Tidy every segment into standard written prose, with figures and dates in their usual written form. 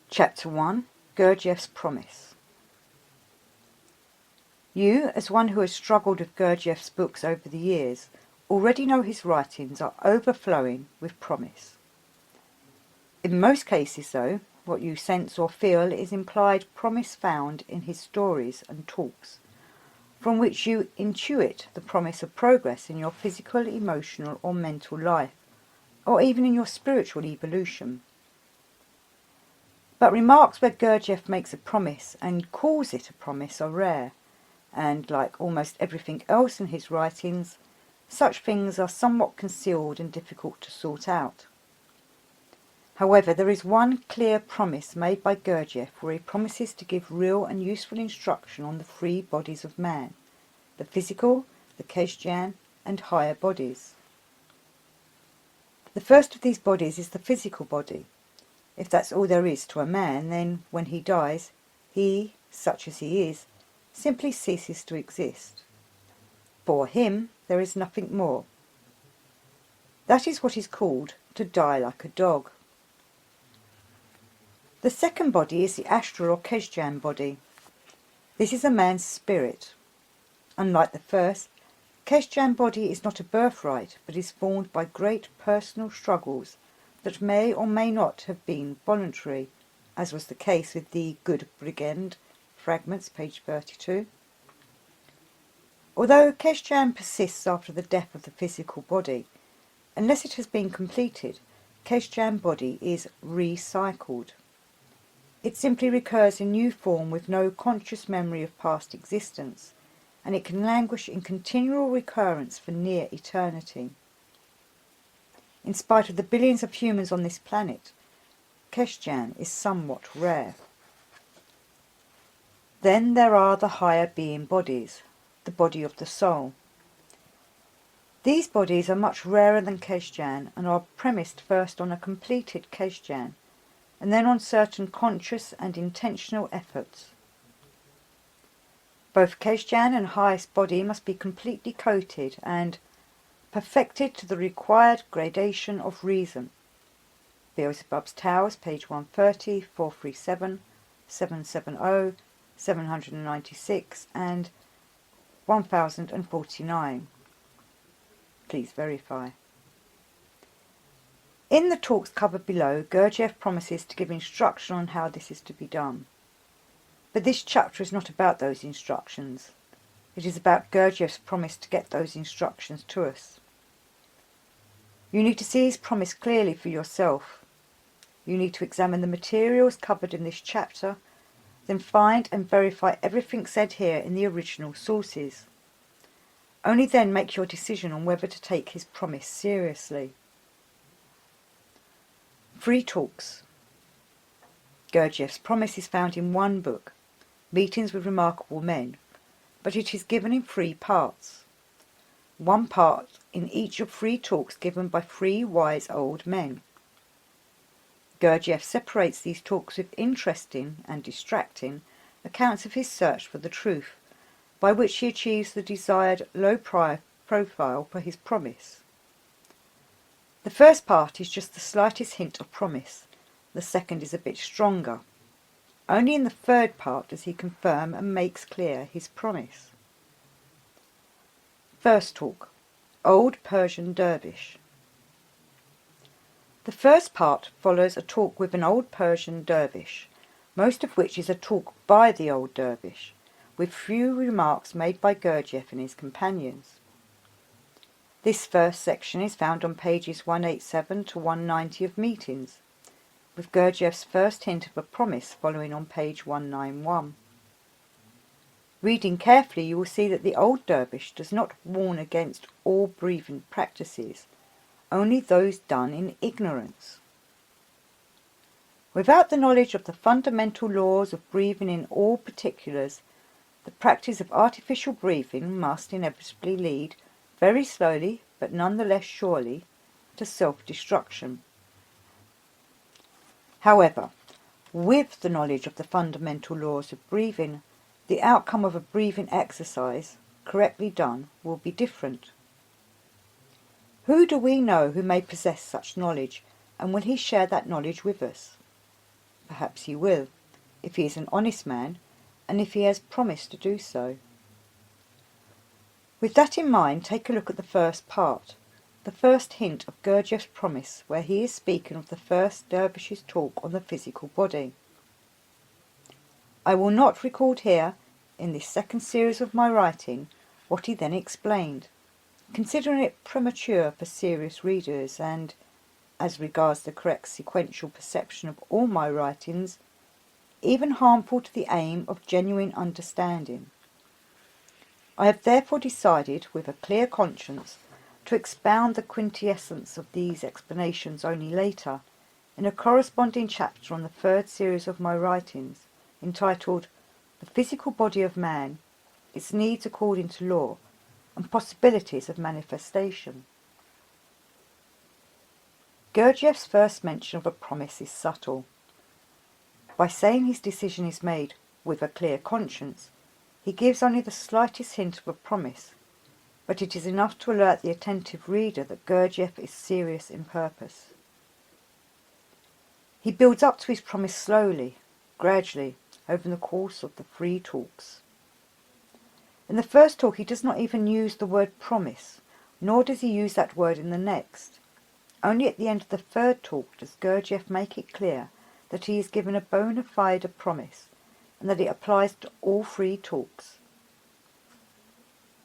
Chapter 1. Gurgeouff's Promise. You, as one who has struggled with Gurdjieff's books over the years, already know his writings are overflowing with promise. In most cases, though, what you sense or feel is implied promise found in his stories and talks, from which you intuit the promise of progress in your physical, emotional or mental life, or even in your spiritual evolution. But remarks where Gurdjieff makes a promise and calls it a promise are rare, and like almost everything else in his writings, such things are somewhat concealed and difficult to sort out. However, there is one clear promise made by Gurdjieff where he promises to give real and useful instruction on the three bodies of man, the physical, the Kejjan, and higher bodies. The first of these bodies is the physical body. If that's all there is to a man, then when he dies, he, such as he is, simply ceases to exist. For him, there is nothing more. That is what is called to die like a dog. The second body is the astral or Kejjan body. This is a man's spirit. Unlike the first, Kejjan body is not a birthright, but is formed by great personal struggles that may or may not have been voluntary, as was the case with the Gurgeous fragments, page 32. Although Kejjan persists after the death of the physical body, unless it has been completed, Kejjan body is recycled. It simply recurs in new form with no conscious memory of past existence, and it can languish in continual recurrence for near eternity. In spite of the billions of humans on this planet, Kejjan is somewhat rare. Then there are the higher being bodies, the body of the soul. These bodies are much rarer than Kejjan and are premised first on a completed Kejjan, and then on certain conscious and intentional efforts. Both Kejjan and highest body must be completely coated and perfected to the required gradation of reason. Beelzebub's Towers, page 130, 437, 770, 796 and 1049. Please verify. In the talks covered below, Gurdjieff promises to give instruction on how this is to be done. But this chapter is not about those instructions. It is about Gurdjieff's promise to get those instructions to us. You need to see his promise clearly for yourself. You need to examine the materials covered in this chapter, then find and verify everything said here in the original sources. Only then make your decision on whether to take his promise seriously. Free talks. Gurdjieff's promise is found in one book, Meetings with Remarkable Men, but it is given in 3 parts. One part in each of 3 talks given by 3 wise old men. Gurdjieff separates these talks with interesting and distracting accounts of his search for the truth, by which he achieves the desired low profile for his promise. The first part is just the slightest hint of promise, the second is a bit stronger. Only in the third part does he confirm and makes clear his promise. First talk, Old Persian Dervish. The first part follows a talk with an old Persian dervish, most of which is a talk by the old dervish, with few remarks made by Gurdjieff and his companions. This first section is found on pages 187 to 190 of Meetings, with Gurdjieff's first hint of a promise following on page 191. Reading carefully, you will see that the old dervish does not warn against all breathing practices, only those done in ignorance. Without the knowledge of the fundamental laws of breathing in all particulars, the practice of artificial breathing must inevitably lead, very slowly but none the less surely, to self-destruction. However, with the knowledge of the fundamental laws of breathing, the outcome of a breathing exercise, correctly done, will be different. Who do we know who may possess such knowledge, and will he share that knowledge with us? Perhaps he will, if he is an honest man, and if he has promised to do so. With that in mind, take a look at the first part, the first hint of Gurdjieff's promise, where he is speaking of the first dervish's talk on the physical body. I will not record here, in this second series of my writing, what he then explained, considering it premature for serious readers and, as regards the correct sequential perception of all my writings, even harmful to the aim of genuine understanding. I have therefore decided, with a clear conscience, to expound the quintessence of these explanations only later, in a corresponding chapter on the third series of my writings, entitled The Physical Body of Man, Its Needs According to Law, and Possibilities of Manifestation. Gurdjieff's first mention of a promise is subtle. By saying his decision is made with a clear conscience, he gives only the slightest hint of a promise, but it is enough to alert the attentive reader that Gurdjieff is serious in purpose. He builds up to his promise slowly, gradually, over the course of the 3 talks. In the first talk he does not even use the word promise, nor does he use that word in the next. Only at the end of the third talk does Gurdjieff make it clear that he is given a bona fide promise, and that it applies to all 3 talks.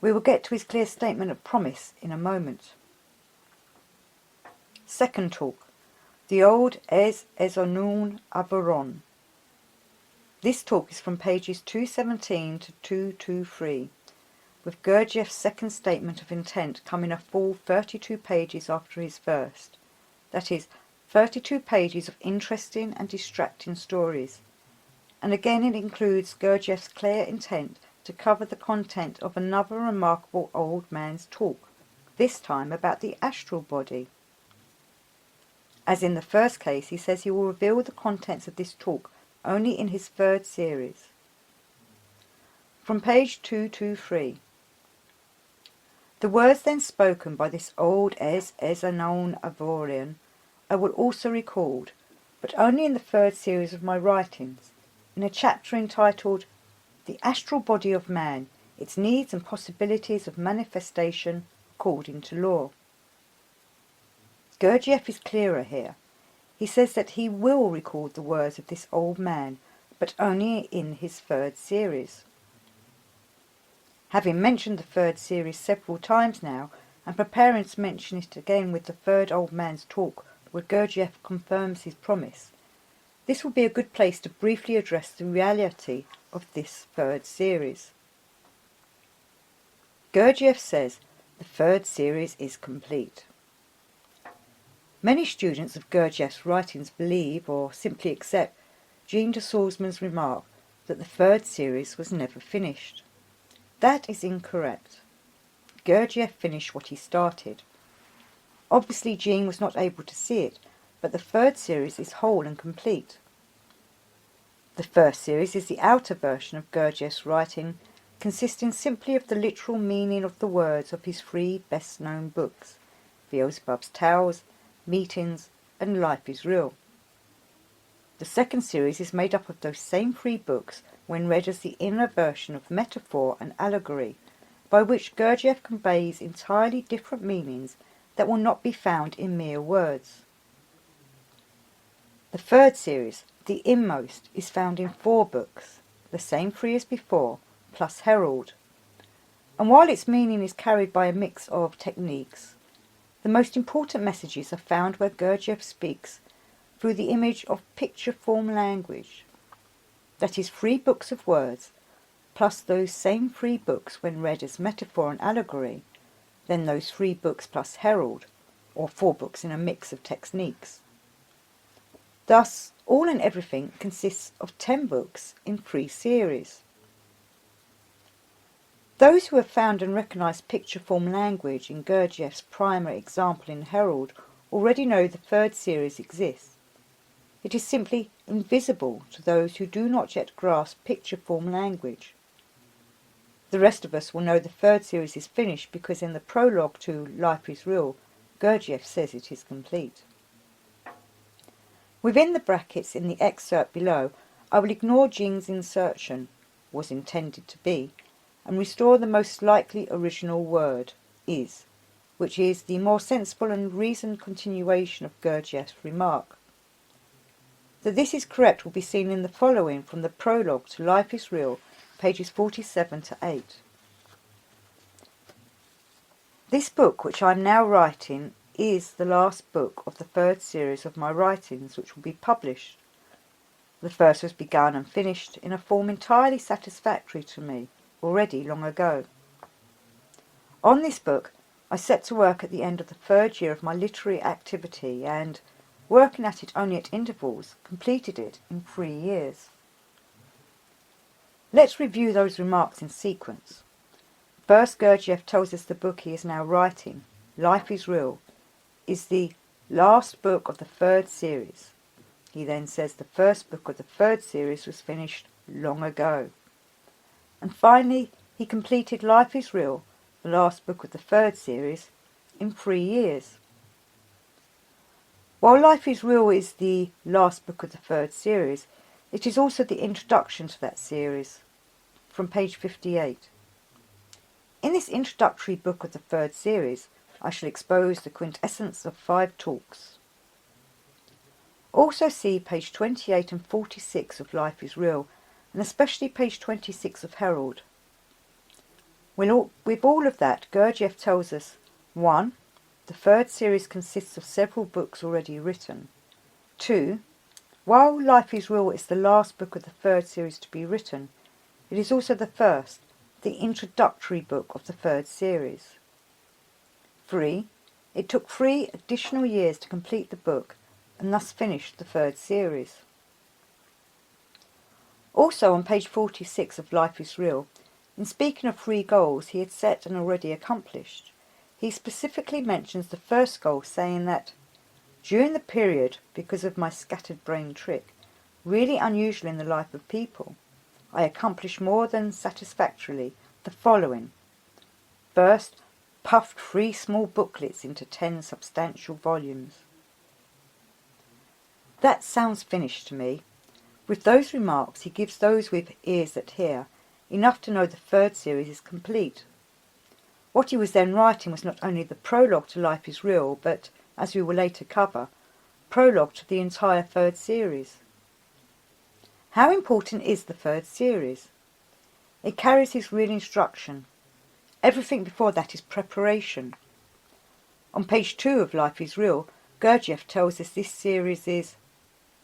We will get to his clear statement of promise in a moment. Second talk, the old Es Ezonoon Avaron. This talk is from pages 217 to 223, with Gurdjieff's second statement of intent coming a full 32 pages after his first. That is, 32 pages of interesting and distracting stories. And again it includes Gurdjieff's clear intent to cover the content of another remarkable old man's talk, this time about the astral body. As in the first case, he says he will reveal the contents of this talk only in his third series. From page 223. The words then spoken by this old Ezonoon Avorian I will also record, but only in the third series of my writings, in a chapter entitled The Astral Body of Man, Its Needs and Possibilities of Manifestation According to Law. Gurdjieff is clearer here. He says that he will record the words of this old man, but only in his third series. Having mentioned the third series several times now, and preparing to mention it again with the third old man's talk, where Gurdjieff confirms his promise, this will be a good place to briefly address the reality of this third series. Gurdjieff says the third series is complete. Many students of Gurdjieff's writings believe, or simply accept, Jean de Salzmann's remark that the third series was never finished. That is incorrect. Gurdjieff finished what he started. Obviously Jean was not able to see it, but the third series is whole and complete. The first series is the outer version of Gurdjieff's writing, consisting simply of the literal meaning of the words of his 3 best-known books, Beelzebub's Tales, Meetings, and Life is Real. The second series is made up of those same 3 books when read as the inner version of metaphor and allegory, by which Gurdjieff conveys entirely different meanings that will not be found in mere words. The third series, the inmost, is found in 4 books, the same 3 as before, plus Herald. And while its meaning is carried by a mix of techniques, the most important messages are found where Gurdjieff speaks through the image of picture form language. That is 3 books of words, plus those same 3 books when read as metaphor and allegory, then those 3 books plus Herald, or 4 books in a mix of techniques. Thus, all and everything consists of 10 books in 3 series. Those who have found and recognised picture form language in Gurdjieff's primary example in Herald already know the third series exists. It is simply invisible to those who do not yet grasp picture form language. The rest of us will know the third series is finished because in the prologue to Life is Real, Gurdjieff says it is complete. Within the brackets in the excerpt below, I will ignore Jing's insertion, was intended to be, and restore the most likely original word, is, which is the more sensible and reasoned continuation of Gurgeoff's remark. That this is correct will be seen in the following from the prologue to Life is Real, pages 47 to 8. This book, which I am now writing, is the last book of the third series of my writings, which will be published. The first was begun and finished in a form entirely satisfactory to me, already long ago. On this book, I set to work at the end of the third year of my literary activity and, working at it only at intervals, completed it in 3 years. Let's review those remarks in sequence. First, Gurdjieff tells us the book he is now writing, Life is Real, is the last book of the third series. He then says the first book of the third series was finished long ago. And finally, he completed Life is Real, the last book of the third series, in 3 years. While Life is Real is the last book of the third series, it is also the introduction to that series, from page 58. In this introductory book of the third series, I shall expose the quintessence of 5 talks. Also see page 28 and 46 of Life is Real, and especially page 26 of Herald. With all of that, Gurdjieff tells us, 1. The third series consists of several books already written. 2. While Life is Real is the last book of the third series to be written, it is also the first, the introductory book of the third series. 3. It took 3 additional years to complete the book and thus finish the third series. Also on page 46 of Life is Real, in speaking of 3 goals he had set and already accomplished, he specifically mentions the first goal, saying that, during the period, because of my scattered brain trick, really unusual in the life of people, I accomplished more than satisfactorily the following. First, puffed 3 small booklets into 10 substantial volumes. That sounds finished to me. With those remarks he gives those with ears that hear enough to know the third series is complete. What he was then writing was not only the prologue to Life is Real, but, as we will later cover, prologue to the entire third series. How important is the third series? It carries his real instruction. Everything before that is preparation. On page 2 of Life is Real, Gurdjieff tells us this series is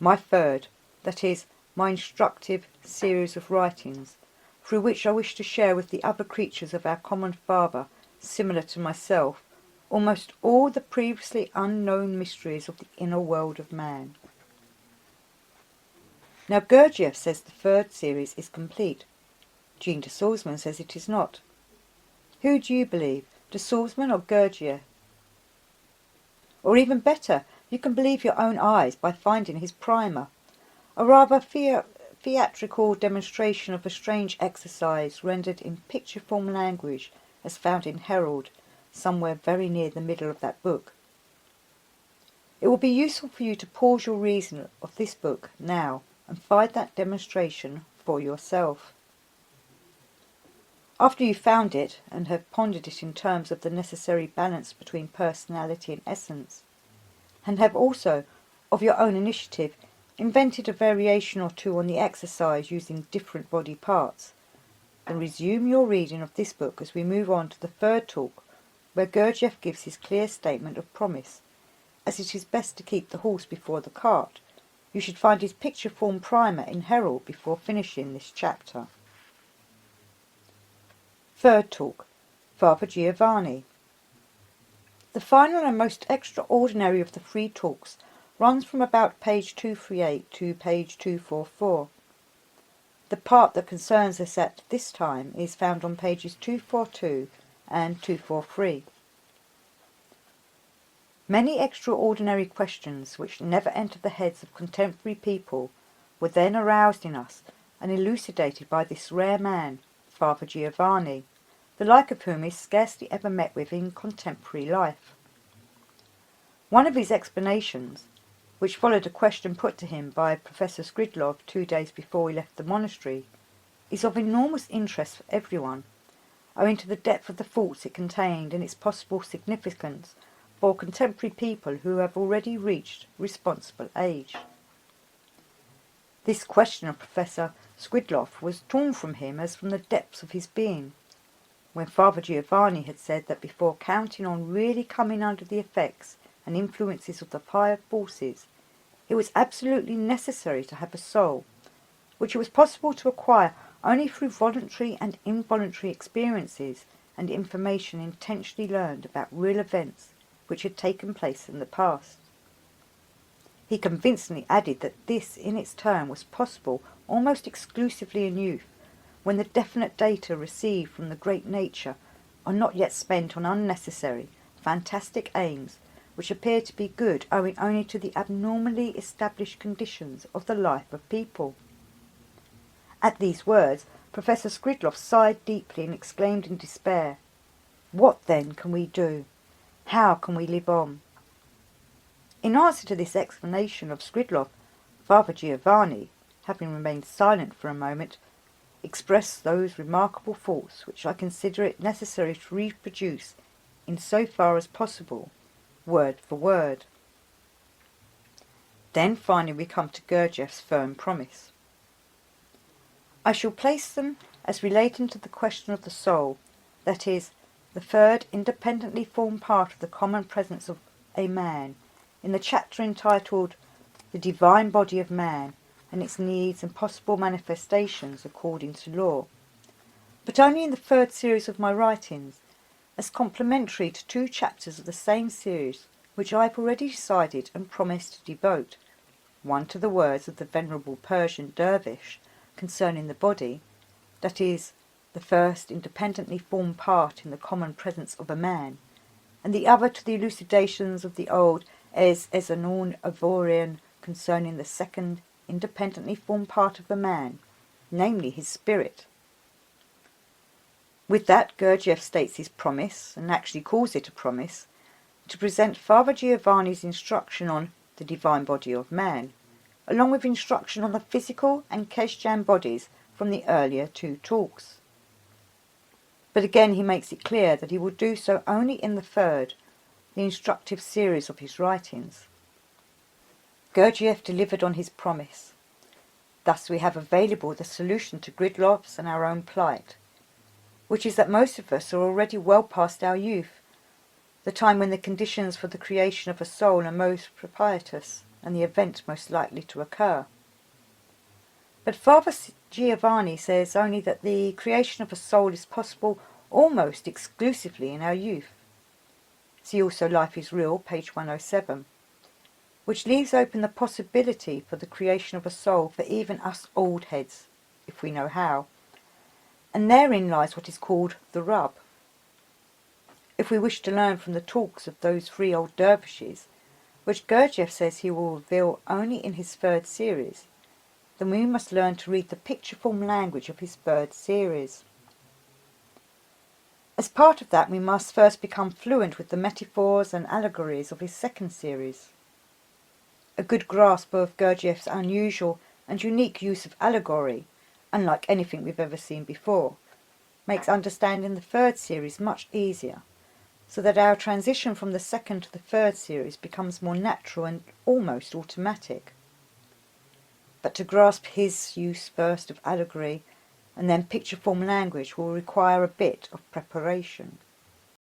my third, that is, my instructive series of writings, through which I wish to share with the other creatures of our common Father, similar to myself, almost all the previously unknown mysteries of the inner world of man. Now Gurdjieff says the third series is complete. Jean de Salzmann says it is not. Who do you believe, de Salzmann or Gurdjieff? Or even better, you can believe your own eyes by finding his primer, a rather theatrical demonstration of a strange exercise rendered in picture form language as found in Herald, somewhere very near the middle of that book. It will be useful for you to pause your reading of this book now and find that demonstration for yourself. After you've found it and have pondered it in terms of the necessary balance between personality and essence, and have also, of your own initiative, invented a variation or two on the exercise using different body parts, then resume your reading of this book as we move on to the third talk, where Gurdjieff gives his clear statement of promise. As it is best to keep the horse before the cart, you should find his picture form primer in Herald before finishing this chapter. Third talk, Father Giovanni. The final and most extraordinary of the 3 talks runs from about page 238 to page 244. The part that concerns us at this time is found on pages 242 and 243. Many extraordinary questions which never entered the heads of contemporary people were then aroused in us and elucidated by this rare man, Father Giovanni, the like of whom is scarcely ever met with in contemporary life. One of his explanations, which followed a question put to him by Professor Gurdjieff 2 days before he left the monastery, is of enormous interest for everyone, owing to the depth of the thoughts it contained and its possible significance for contemporary people who have already reached responsible age. This question of Professor Gurdjieff was torn from him as from the depths of his being, when Father Giovanni had said that before counting on really coming under the effects and influences of the higher forces, it was absolutely necessary to have a soul, which it was possible to acquire only through voluntary and involuntary experiences and information intentionally learned about real events which had taken place in the past. He convincingly added that this in its turn was possible almost exclusively in youth, when the definite data received from the great nature are not yet spent on unnecessary, fantastic aims which appear to be good owing only to the abnormally established conditions of the life of people. At these words, Professor Gurdjieff sighed deeply and exclaimed in despair, "What then can we do? How can we live on?" In answer to this explanation of Gurdjieff, Father Giovanni, having remained silent for a moment, expressed those remarkable thoughts which I consider it necessary to reproduce, in so far as possible, word for word. Then finally we come to Gurgeous's firm promise. I shall place them as relating to the question of the soul, that is, the third independently formed part of the common presence of a man, in the chapter entitled The Divine Body of Man and its Needs and Possible Manifestations According to Law, but only in the third series of my writings, as complementary to 2 chapters of the same series which I have already decided and promised to devote, one to the words of the venerable Persian dervish concerning the body, that is, the first independently formed part in the common presence of a man, and the other to the elucidations of the old Ezanon Avorian concerning the second independently formed part of a man, namely his spirit. With that, Gurdjieff states his promise, and actually calls it a promise, to present Father Giovanni's instruction on the divine body of man, along with instruction on the physical and Kesjan bodies from the earlier 2 talks. But again he makes it clear that he will do so only in the third, the instructive series of his writings. Gurdjieff delivered on his promise. Thus we have available the solution to Gurdjieff's and our own plight, which is that most of us are already well past our youth, the time when the conditions for the creation of a soul are most propitious and the event most likely to occur. But Father Giovanni says only that the creation of a soul is possible almost exclusively in our youth. See also Life is Real, page 107, which leaves open the possibility for the creation of a soul for even us old heads, if we know how, and therein lies what is called the rub. If we wish to learn from the talks of those 3 old dervishes, which Gurdjieff says he will reveal only in his third series, then we must learn to read the picture form language of his third series. As part of that, we must first become fluent with the metaphors and allegories of his second series. A good grasp of Gurdjieff's unusual and unique use of allegory, unlike anything we've ever seen before, makes understanding the third series much easier, so that our transition from the second to the third series becomes more natural and almost automatic. But to grasp his use first of allegory and then picture form language will require a bit of preparation.